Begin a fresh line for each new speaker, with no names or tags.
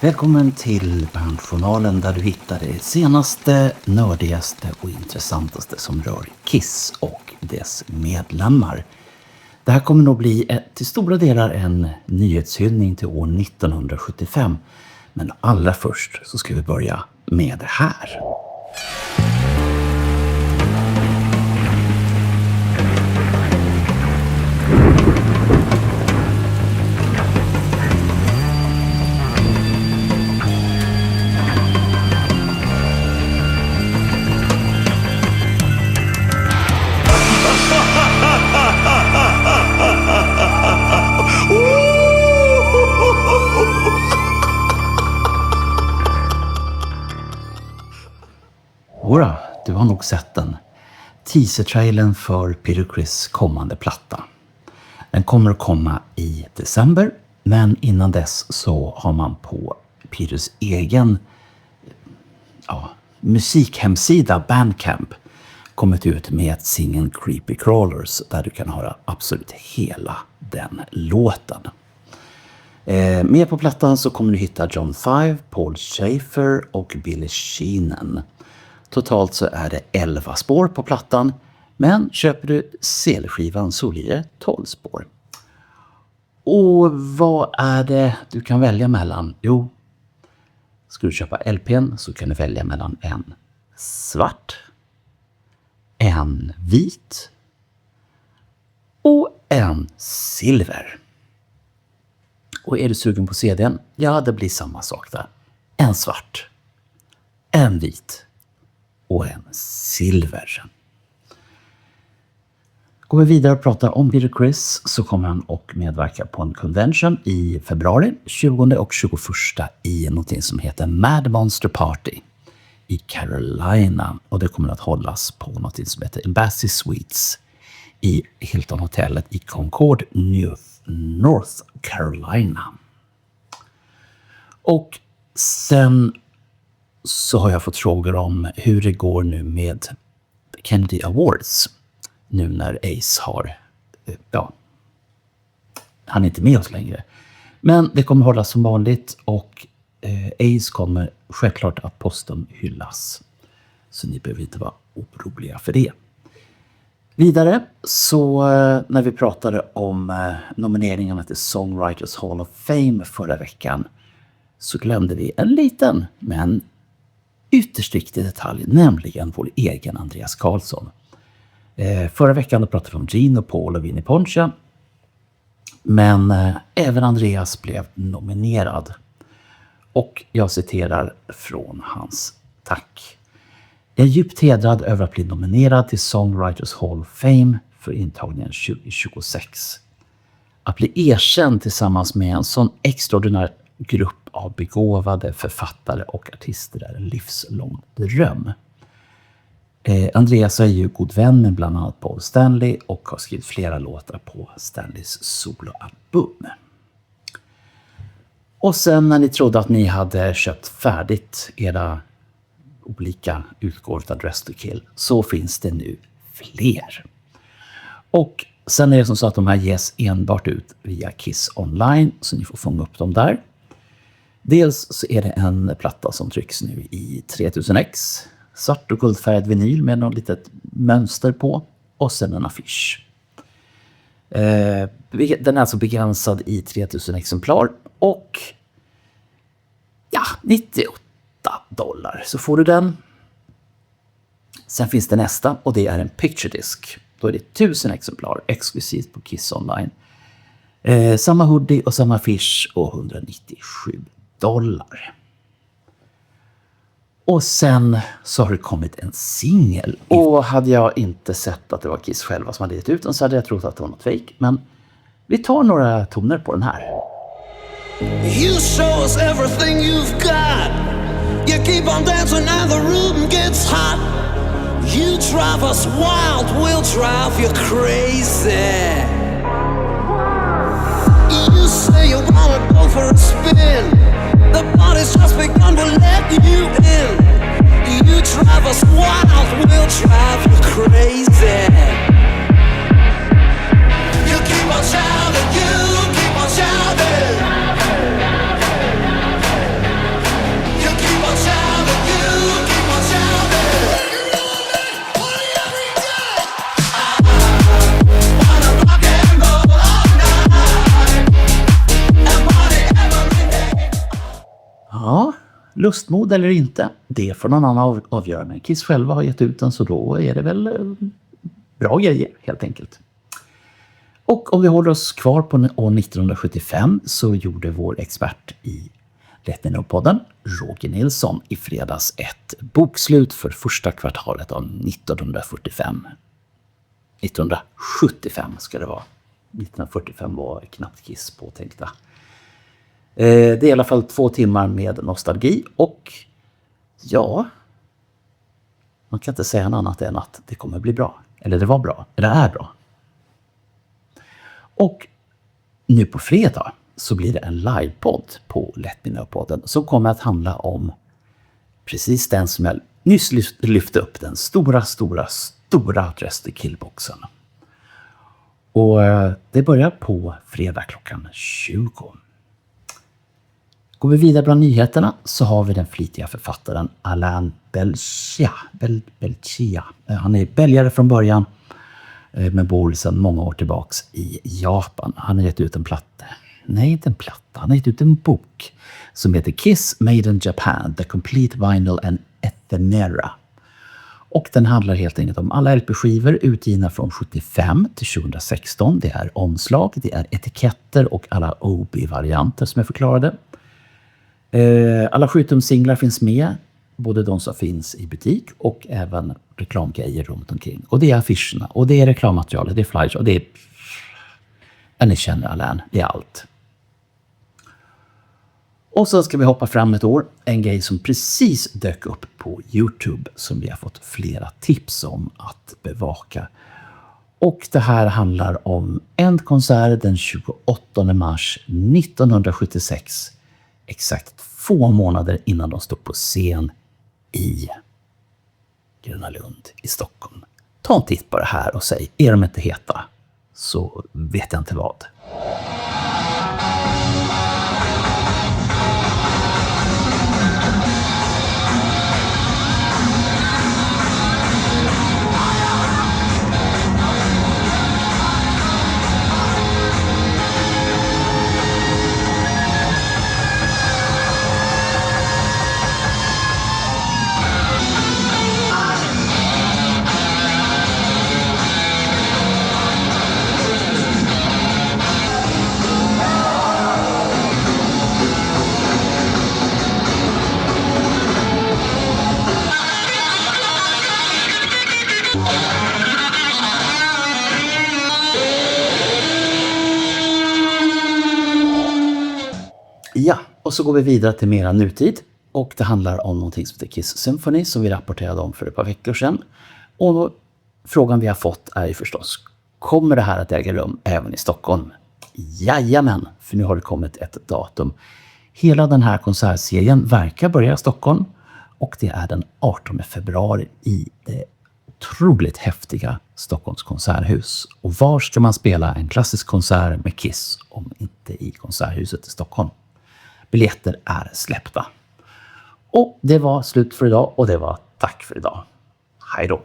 Välkommen till Bandjournalen där du hittar det senaste, nördigaste och intressantaste som rör Kiss och dess medlemmar. Det här kommer nog bli till stora delar en nyhetshyllning till år 1975. Men allra först så ska vi börja med det här. Ora, du har nog sett den. Teaser-trailern för Peter Criss kommande platta. Den kommer att komma i december, men innan dess så har man på Peters egen musikhemsida Bandcamp kommit ut med singeln Creepy Crawlers där du kan höra absolut hela den låten. Med på plattan så kommer du hitta John Five, Paul Schaefer och Billy Sheehan. Totalt så är det 11 spår på plattan, men köper du CD-skivan så blir det 12 spår. Och vad är det du kan välja mellan? Jo, ska du köpa LPn så kan du välja mellan en svart, en vit och en silver. Och är du sugen på CDn? Ja, det blir samma sak där. En svart, en vit och en silver. Går vi vidare och pratar om Peter Criss så kommer han och medverka på en convention i februari 20 och 21 i någonting som heter Mad Monster Party i Carolina. Och det kommer att hållas på någonting som heter Embassy Suites i Hilton-hotellet i Concord, North Carolina. Och sen så har jag fått frågor om hur det går nu med Kennedy Awards. Nu när Ace han är inte med oss längre. Men det kommer hållas som vanligt och Ace kommer självklart att posten hyllas. Så ni behöver inte vara oroliga för det. Vidare så när vi pratade om nomineringarna till Songwriters Hall of Fame förra veckan så glömde vi en liten men ytterst viktig detalj, nämligen vår egen Andreas Karlsson. Förra veckan då pratade vi om Gene och Paul och Vinnie Poncia. Men även Andreas blev nominerad. Och jag citerar från hans tack. Jag är djupt hedrad över att bli nominerad till Songwriters Hall of Fame för intagningen 2026. Att bli erkänd tillsammans med en sån extraordinär grupp av begåvade författare och artister är en livslång dröm. Andreas är ju god vän med bland annat Paul Stanley och har skrivit flera låtar på Stanleys soloalbum. Och sen när ni trodde att ni hade köpt färdigt era olika utgåvor av Dress to Kill så finns det nu fler. Och sen är det som så att de här ges enbart ut via Kiss Online så ni får fånga upp dem där. Dels så är det en platta som trycks nu i 3000x. Svart och guldfärgad vinyl med något litet mönster på. Och sen en affisch. Den är alltså begränsad i 3000 exemplar. Och $98 så får du den. Sen finns det nästa och det är en picture disc. Då är det 1000 exemplar exklusivt på Kiss Online. Samma hoodie och samma affisch och $197. Och sen så har det kommit en singel. Och hade jag inte sett att det var Kiss själva som hade gett ut den så hade jag trott att det var något fake. Men vi tar några toner på den här.
You show us everything you've got. You keep on dancing and the room gets hot. You drive us wild, we'll drive you crazy. You say you wanna go for a spin. The party's just begun, we'll let you in. You drive us wild, we'll drive you crazy. You keep on shouting, you keep on shouting.
Lustmord eller inte, det får någon annan avgöra. Men Kiss själva har gett ut den, så då är det väl bra grejer helt enkelt. Och om vi håller oss kvar på år 1975 så gjorde vår expert i Let Me Know-podden, Roger Nilsson, i fredags ett bokslut för första kvartalet av 1945. 1975 ska det vara. 1945 var knappt Kiss påtänkta. Det är i alla fall 2 timmar med nostalgi och ja, man kan inte säga något annat än att det kommer bli bra. Eller det var bra, eller är bra. Och nu på fredag så blir det en livepodd på Let Me Know-podden som kommer att handla om precis den som jag nyss lyfte upp, den stora Dressed Kill-boxen. Och det börjar på fredag klockan 20. Går vi vidare bland nyheterna så har vi den flitiga författaren Alain Belcia. Han är belgare från början men bor sedan många år tillbaks i Japan. Han har gett ut han har gett ut en bok som heter Kiss Made in Japan, The Complete Vinyl and Ephemera. Och den handlar helt enkelt om alla LP-skivor utgivna från 75 till 2016. Det är omslag, det är etiketter och alla OB-varianter som är förklarade. Alla 7-tum-singlar finns med, både de som finns i butik och även reklamgrejer runt omkring. Och det är affischerna, och det är reklammaterialet, det är flyers och det är... Ja, ni känner Alain, det är allt. Och så ska vi hoppa fram ett år, en grej som precis dök upp på YouTube som vi har fått flera tips om att bevaka. Och det här handlar om en konsert den 28 mars 1976. Exakt 2 månader innan de stod på scen i Gröna Lund i Stockholm. Ta en titt på det här och säg, är de inte heta så vet jag inte vad. Ja, och så går vi vidare till mera nutid. Och det handlar om någonting som heter Kiss Symphony som vi rapporterade om för ett par veckor sedan. Och frågan vi har fått är ju förstås, kommer det här att äga rum även i Stockholm? Jajamän, för nu har det kommit ett datum. Hela den här konsertserien verkar börja i Stockholm och det är den 18 februari i det otroligt häftiga Stockholms konserthus. Och var ska man spela en klassisk konsert med Kiss om inte i konserthuset i Stockholm? Biljetter är släppta. Och det var slut för idag och det var tack för idag. Hej då!